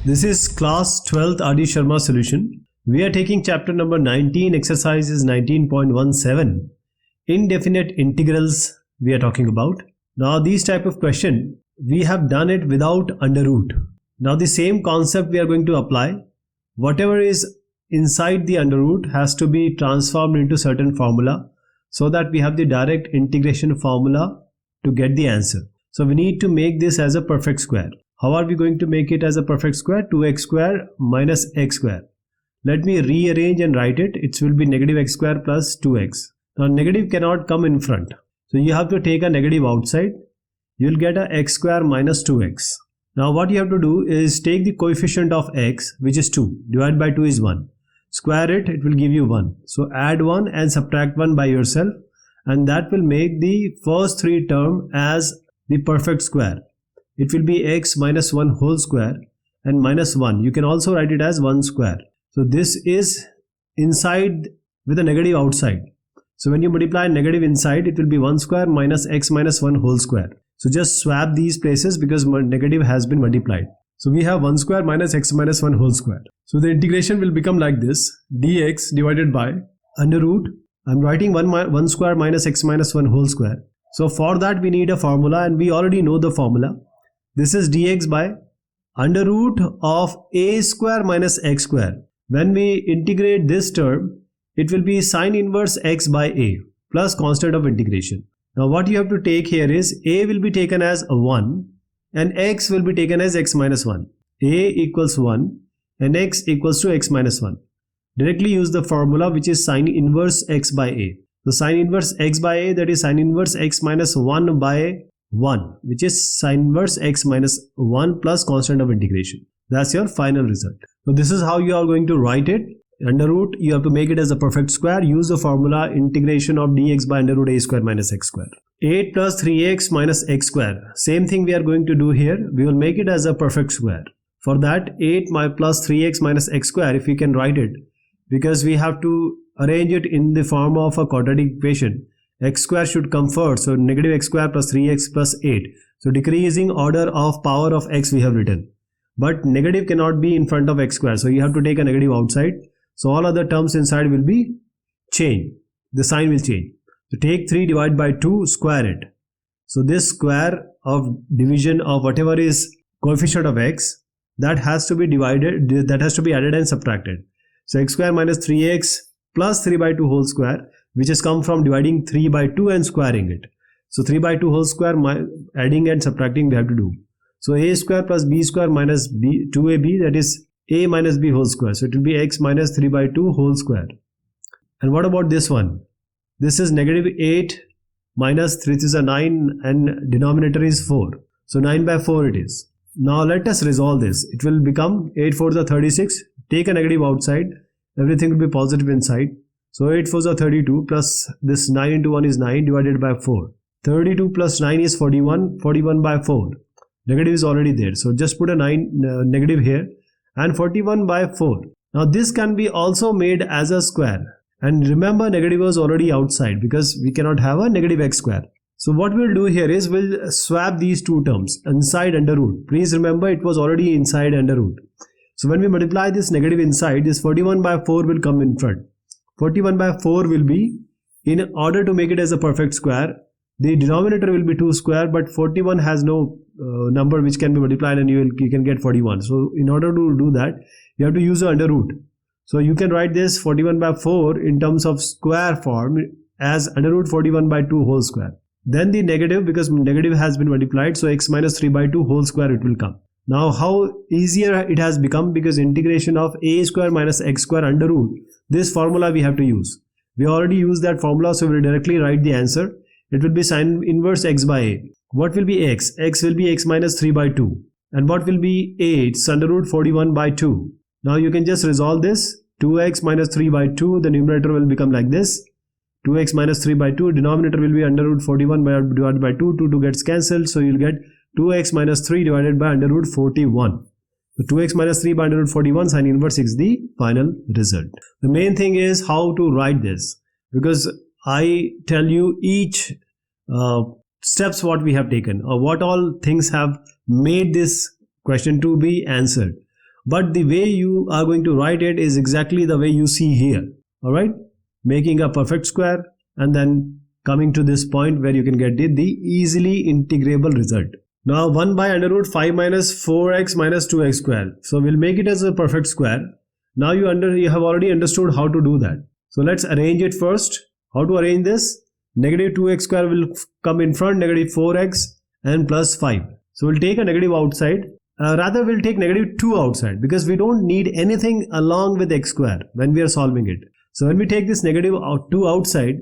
This is class 12th R.D. Sharma solution. We are taking chapter number 19, exercises 19.17. Indefinite integrals we are talking about. Now these type of question, we have done it without under root. Now the same concept we are going to apply. Whatever is inside the under root has to be transformed into certain formula so that we have the direct integration formula to get the answer. So we need to make this as a perfect square. How are we going to make it as a perfect square? 2x square minus x square. Let me rearrange and write it. It will be negative x square plus 2x. Now negative cannot come in front. So you have to take a negative outside. You will get a x square minus 2x. Now what you have to do is take the coefficient of x, which is 2. Divide by 2 is 1. Square it, it will give you 1. So add 1 and subtract 1 by yourself. And that will make the first three term as the perfect square. It will be x minus 1 whole square and minus 1. You can also write it as 1 square. So this is inside with a negative outside. So when you multiply negative inside, it will be 1 square minus x minus 1 whole square. So just swap these places because negative has been multiplied. So we have 1 square minus x minus 1 whole square. So the integration will become like this. Dx divided by under root. I'm writing 1 square minus x minus 1 whole square. So for that we need a formula and we already know the formula. This is dx by under root of a square minus x square. When we integrate this term, it will be sine inverse x by a plus constant of integration. Now what you have to take here is a will be taken as a 1 and x will be taken as x minus 1. A equals 1 and x equals to x minus 1. Directly use the formula which is sine inverse x by a. So sine inverse x by a, that is sine inverse x minus 1 by 1, which is sine inverse x minus 1 plus constant of integration. That's your final result. So this is how you are going to write it. Under root, you have to make it as a perfect square. Use the formula integration of dx by under root a square minus x square. 8 plus 3x minus x square. Same thing we are going to do here. We will make it as a perfect square. For that, 8 plus 3x minus x square, if we can write it, because we have to arrange it in the form of a quadratic equation. X square should come first, so negative x square plus 3x plus 8. So decreasing order of power of x we have written. But negative cannot be in front of x square, so you have to take a negative outside. So all other terms inside will be changed. The sign will change. So take 3 divided by 2, square it. So this square of division of whatever is coefficient of x, that has to be divided, that has to be added and subtracted. So x square minus 3x plus 3 by 2 whole square, which has come from dividing 3 by 2 and squaring it. So 3 by 2 whole square, adding and subtracting we have to do. So a square plus b square minus b 2ab, that is a minus b whole square. So it will be x minus 3 by 2 whole square. And what about this one? This is negative 8 minus 3 is a 9 and denominator is 4. So 9 by 4 it is. Now let us resolve this. It will become 8 4s are 36. Take a negative outside. Everything will be positive inside. So 8 4s are 32 plus this 9 into 1 is 9 divided by 4. 32 plus 9 is 41. 41 by 4. Negative is already there. So just put a negative here. And 41 by 4. Now this can be also made as a square. And remember, negative was already outside because we cannot have a negative x square. So what we'll do here is we'll swap these two terms inside under root. Please remember it was already inside under root. So when we multiply this negative inside, this 41 by 4 will come in front. 41 by 4 will be, in order to make it as a perfect square, the denominator will be 2 square, but 41 has no number which can be multiplied and you can get 41. So in order to do that, you have to use the under root. So you can write this 41 by 4 in terms of square form as under root 41 by 2 whole square. Then the negative, because negative has been multiplied, so x minus 3 by 2 whole square it will come. Now how easier it has become, because integration of a square minus x square under root, this formula we have to use. We already used that formula, so we will directly write the answer. It will be sine inverse x by a. What will be x? X will be x minus 3 by 2. And what will be a? It's under root 41 by 2. Now you can just resolve this. 2x minus 3 by 2, the numerator will become like this. 2x minus 3 by 2, denominator will be under root 41 divided by 2. 2 gets cancelled, so you'll get 2x minus 3 divided by under root 41. So 2x minus 3 by under root 41, sine inverse is the final result. The main thing is how to write this, because I tell you each steps what we have taken or what all things have made this question to be answered. but the way you are going to write it is exactly the way you see here. Alright, making a perfect square and then coming to this point where you can get the easily integrable result. Now 1 by under root 5 minus 4x minus 2x square. So we'll make it as a perfect square. Now you have already understood how to do that. So let's arrange it first. How to arrange this? Negative 2x square will come in front, negative 4x and plus 5. So we'll take a negative outside. Rather we'll take negative 2 outside because we don't need anything along with x square when we are solving it. So when we take this negative 2 outside,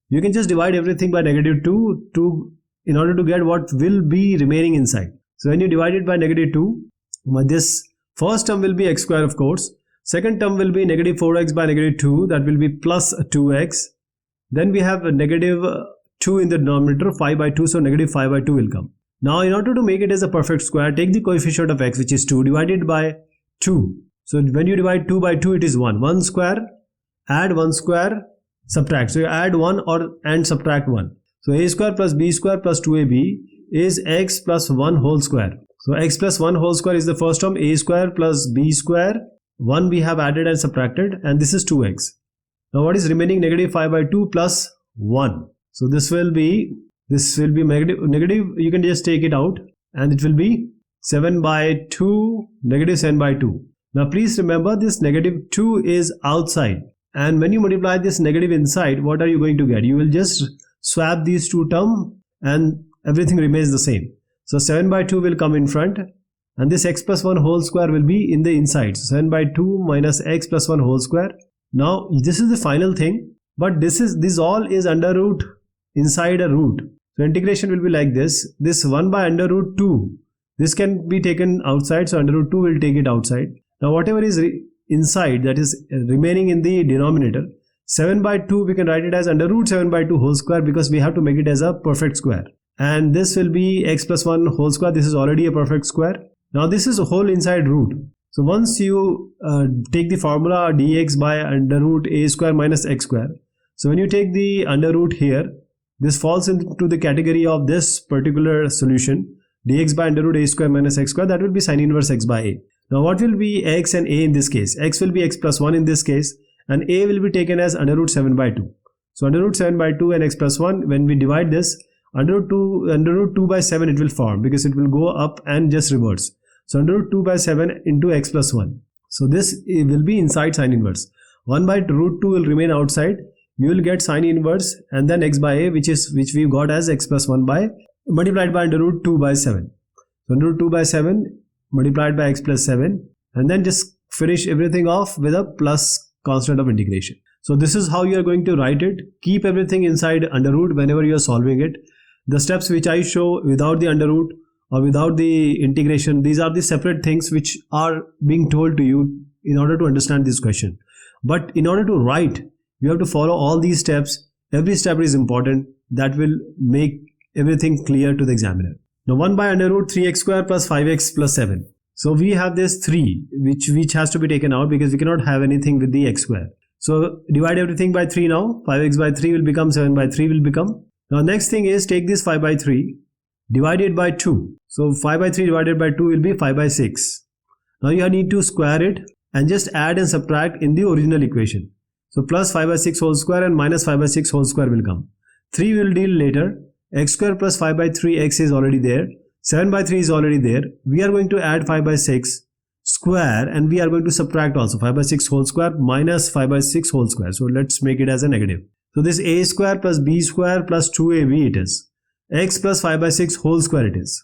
you can just divide everything by negative 2 in order to get what will be remaining inside. So when you divide it by negative 2, this first term will be x square, of course. Second term will be negative 4x by negative 2, that will be plus 2x. Then we have a negative 2 in the denominator, 5 by 2, so negative 5 by 2 will come. Now in order to make it as a perfect square, take the coefficient of x, which is 2, divided by 2. So when you divide 2 by 2, it is 1. 1 square, add 1 square, subtract. So you add 1 and subtract 1. So a square plus b square plus 2ab is x plus 1 whole square. So x plus 1 whole square is the first term, a square plus b square. 1 we have added and subtracted, and this is 2x. Now what is remaining? Negative 5 by 2 plus 1. So this will be negative, you can just take it out, and it will be 7 by 2, negative 7 by 2. Now please remember, this negative 2 is outside, and when you multiply this negative inside, what are you going to get? You will just swap these two terms and everything remains the same. So 7 by 2 will come in front, and this x plus 1 whole square will be in the inside. So 7 by 2 minus x plus 1 whole square. Now this is the final thing, but this all is under root inside a root. So integration will be like this. This 1 by under root 2, this can be taken outside, so under root 2 will take it outside. Now whatever is inside, that is remaining in the denominator, 7 by 2 we can write it as under root 7 by 2 whole square, because we have to make it as a perfect square. And this will be x plus 1 whole square. This is already a perfect square. Now this is a whole inside root. So once you take the formula dx by under root a square minus x square. So when you take the under root here, this falls into the category of this particular solution, dx by under root a square minus x square. That will be sin inverse x by a. Now what will be x and a in this case? X will be x plus 1 in this case, and a will be taken as under root 7 by 2. So under root 7 by 2 and x plus 1, when we divide this, under root 2 by 7 it will form, because it will go up and just reverse. So under root 2 by 7 into x plus 1. So this will be inside sin inverse. 1 by root 2 will remain outside. You will get sin inverse and then x by a, which we got as x plus 1 by multiplied by under root 2 by 7. So under root 2 by 7 multiplied by x plus 7, and then just finish everything off with a plus constant of integration. So this is how you are going to write it. Keep everything inside under root whenever you are solving it. The steps which I show without the under root or without the integration, these are the separate things which are being told to you in order to understand this question. But in order to write, you have to follow all these steps. Every step is important. That will make everything clear to the examiner. Now 1 by under root 3x square plus 5x plus 7. So we have this 3 which has to be taken out, because we cannot have anything with the x square. So divide everything by 3 now. 5x by 3 will become 7 by 3 will become. Now next thing is take this 5 by 3 divided by 2. So 5 by 3 divided by 2 will be 5 by 6. Now you need to square it and just add and subtract in the original equation. So plus 5 by 6 whole square and minus 5 by 6 whole square will come. 3 will deal later. X square plus 5 by 3 x is already there. 7 by 3 is already there. We are going to add 5 by 6 square, and we are going to subtract also 5 by 6 whole square minus 5 by 6 whole square. So let's make it as a negative. So this a square plus b square plus 2ab it is. X plus 5 by 6 whole square it is.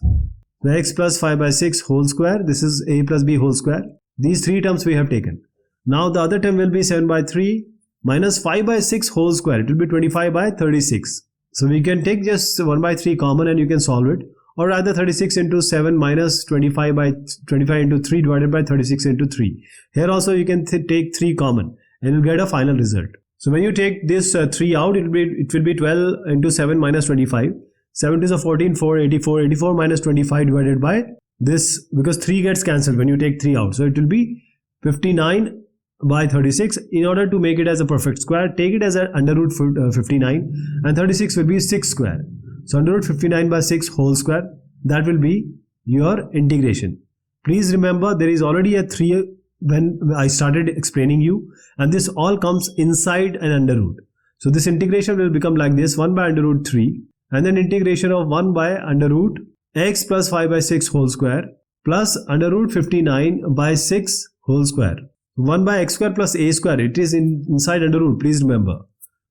The x plus 5 by 6 whole square, this is a plus b whole square. These three terms we have taken. Now the other term will be 7 by 3 minus 5 by 6 whole square. It will be 25 by 36. So we can take just 1 by 3 common and you can solve it. Or rather 36 into 7 minus 25 by 25 into 3 divided by 36 into 3. Here also you can take 3 common and you'll get a final result. So when you take this 3 out, it will be 12 into 7 minus 25. 7 is a 14, 4, 84. 84 minus 25 divided by this, because 3 gets cancelled when you take 3 out. So it will be 59 by 36. In order to make it as a perfect square, take it as a under root 59, and 36 will be 6 square. So under root 59 by 6 whole square, that will be your integration. Please remember there is already a 3 when I started explaining you, and this all comes inside an under root. So this integration will become like this: 1 by under root 3, and then integration of 1 by under root x plus 5 by 6 whole square plus under root 59 by 6 whole square. 1 by x square plus a square, it is inside under root, please remember.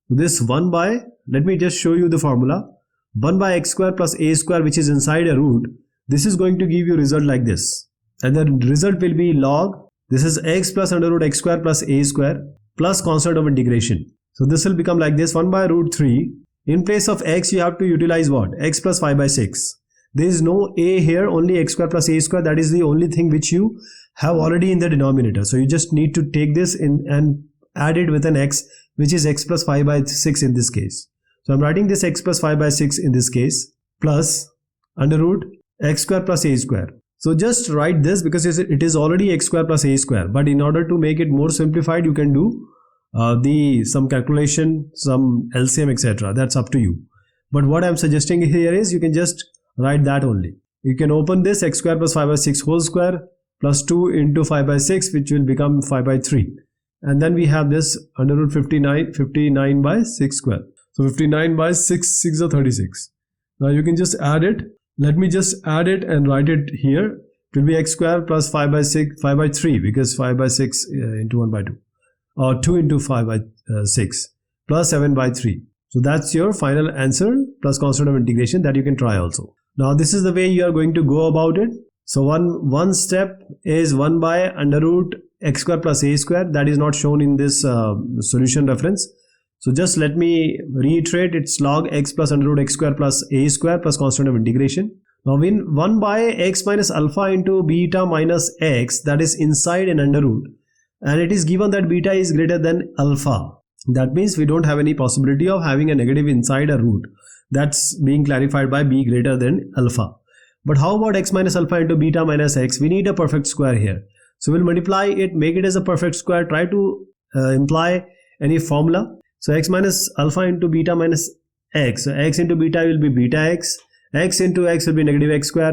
This 1 by, let me just show you the formula. 1 by x square plus a square, which is inside a root, this is going to give you result like this. And the result will be log, this is x plus under root x square plus a square plus constant of integration. So this will become like this: 1 by root 3. In place of x, you have to utilize what? X plus 5 by 6. There is no a here, only x square plus a square. That is the only thing which you have already in the denominator. So you just need to take this in and add it with an x, which is x plus 5 by 6 in this case. So I'm writing this x plus 5 by 6 in this case plus under root x square plus a square. So just write this because it is already x square plus a square. But in order to make it more simplified, you can do some calculation, some LCM, etc. That's up to you. But what I'm suggesting here is you can just write that only. You can open this x square plus 5 by 6 whole square plus 2 into 5 by 6, which will become 5 by 3. And then we have this under root 59 by 6 square. So 59 by 6 are 36. Now you can just add it. Let me just add it and write it here. It will be x square plus 5 by 3, because 5 by 6 into 1 by 2. Or 2 into 5 by 6 plus 7 by 3. So that's your final answer plus constant of integration that you can try also. Now this is the way you are going to go about it. So one step is 1 by under root x square plus a square. That is not shown in this solution reference. So just let me reiterate, it's log x plus under root x square plus a square plus constant of integration. Now when 1 by x minus alpha into beta minus x, that is inside an under root, and it is given that beta is greater than alpha. That means we don't have any possibility of having a negative inside a root. That's being clarified by b greater than alpha. But how about x minus alpha into beta minus x? We need a perfect square here. So we'll multiply it, make it as a perfect square, try to imply any formula. So x minus alpha into beta minus x. So x into beta will be beta x into x will be negative x square,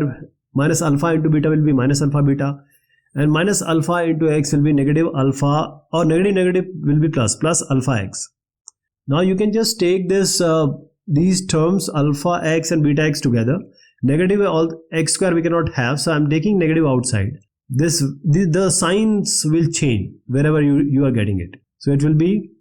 minus alpha into beta will be minus alpha beta, and minus alpha into x will be negative alpha, or negative will be plus alpha x. Now you can just take this these terms alpha x and beta x together. Negative all x square we cannot have, so I'm taking negative outside. The signs will change wherever you are getting it. So it will be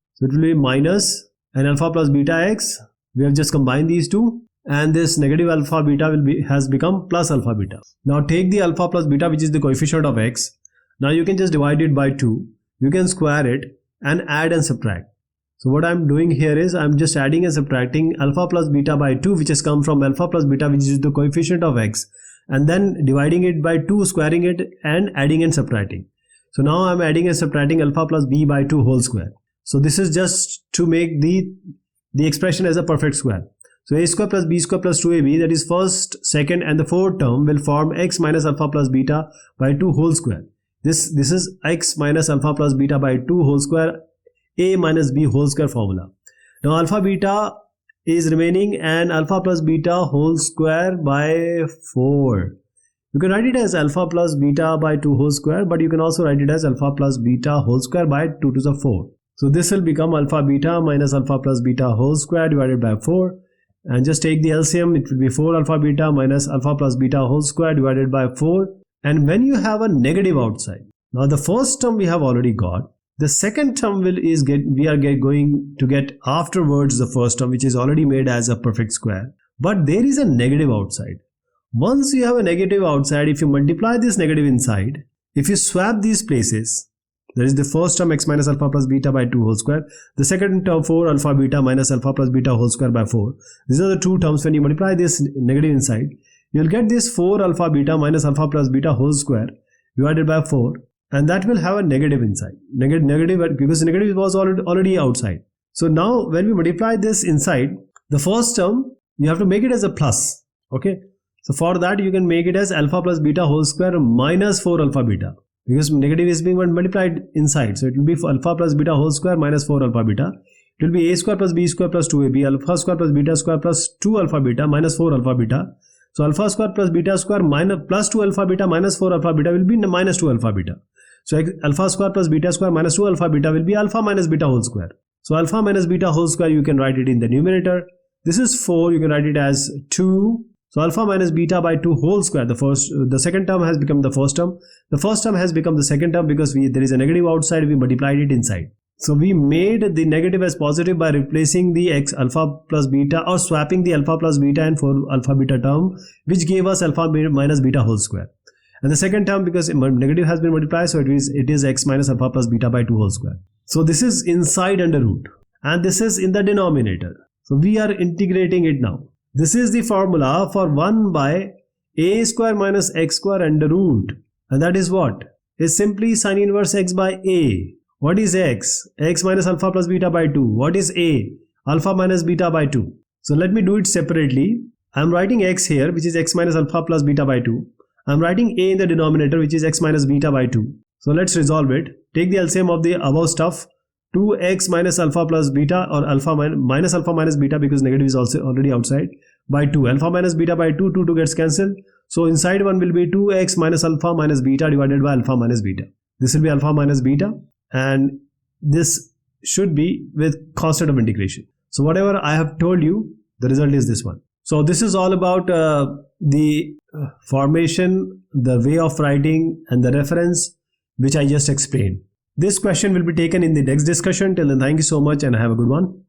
minus and alpha plus beta x. We have just combined these two, and this negative alpha beta has become plus alpha beta. Now take the alpha plus beta, which is the coefficient of x. Now you can just divide it by 2. You can square it and add and subtract. So what I'm doing here is I'm just adding and subtracting alpha plus beta by 2, which has come from alpha plus beta, which is the coefficient of x, and then dividing it by 2, squaring it, and adding and subtracting. So now I'm adding and subtracting alpha plus b by 2 whole square. So this is just to make the expression as a perfect square. So a square plus b square plus 2ab, that is first, second and the fourth term, will form x minus alpha plus beta by 2 whole square. This is x minus alpha plus beta by 2 whole square, a minus b whole square formula. Now alpha beta is remaining, and alpha plus beta whole square by 4. You can write it as alpha plus beta by 2 whole square, but you can also write it as alpha plus beta whole square by 2 to the 4. So this will become alpha beta minus alpha plus beta whole square divided by 4. And just take the LCM, it will be 4 alpha beta minus alpha plus beta whole square divided by 4. And when you have a negative outside, now the first term we have already got. The second term we are going to get afterwards the first term, which is already made as a perfect square. But there is a negative outside. Once you have a negative outside, if you multiply this negative inside, if you swap these places, there is the first term x minus alpha plus beta by 2 whole square. The second term 4 alpha beta minus alpha plus beta whole square by 4. These are the two terms. When you multiply this negative inside, you will get this 4 alpha beta minus alpha plus beta whole square divided by 4. And that will have a negative inside. Negative because negative was already outside. So now when we multiply this inside, the first term, you have to make it as a plus. Okay. So for that you can make it as alpha plus beta whole square minus 4 alpha beta. Because negative is being multiplied inside. So it will be alpha plus beta whole square minus 4 alpha beta. It will be a square plus b square plus 2ab, alpha square plus beta square plus 2 alpha beta minus 4 alpha beta. So alpha square plus beta square minus plus 2 alpha beta minus 4 alpha beta will be minus 2 alpha beta. So alpha square plus beta square minus 2 alpha beta will be alpha minus beta whole square. So alpha minus beta whole square, you can write it in the numerator. This is 4, you can write it as 2. So alpha minus beta by 2 whole square, the second term has become the first term. The first term has become the second term because there is a negative outside, we multiplied it inside. So we made the negative as positive by replacing the x alpha plus beta or swapping the alpha plus beta and 4 alpha beta term, which gave us alpha minus beta whole square. And the second term, because negative has been multiplied, so it is x minus alpha plus beta by 2 whole square. So this is inside under root and this is in the denominator. So we are integrating it now. This is the formula for 1 by a square minus x square under root. And that is what? Is simply sin inverse x by a. What is x? X minus alpha plus beta by 2. What is a? Alpha minus beta by 2. So let me do it separately. I am writing x here, which is x minus alpha plus beta by 2. I am writing a in the denominator, which is x minus beta by 2. So let's resolve it. Take the LCM of the above stuff. 2x minus alpha plus beta or alpha minus alpha minus beta, because negative is also already outside, by 2. Alpha minus beta by 2, 2 gets cancelled. So inside one will be 2x minus alpha minus beta divided by alpha minus beta. This will be alpha minus beta and this should be with constant of integration. So whatever I have told you, the result is this one. So this is all about the formation, the way of writing and the reference which I just explained. This question will be taken in the next discussion. Till then, thank you so much and have a good one.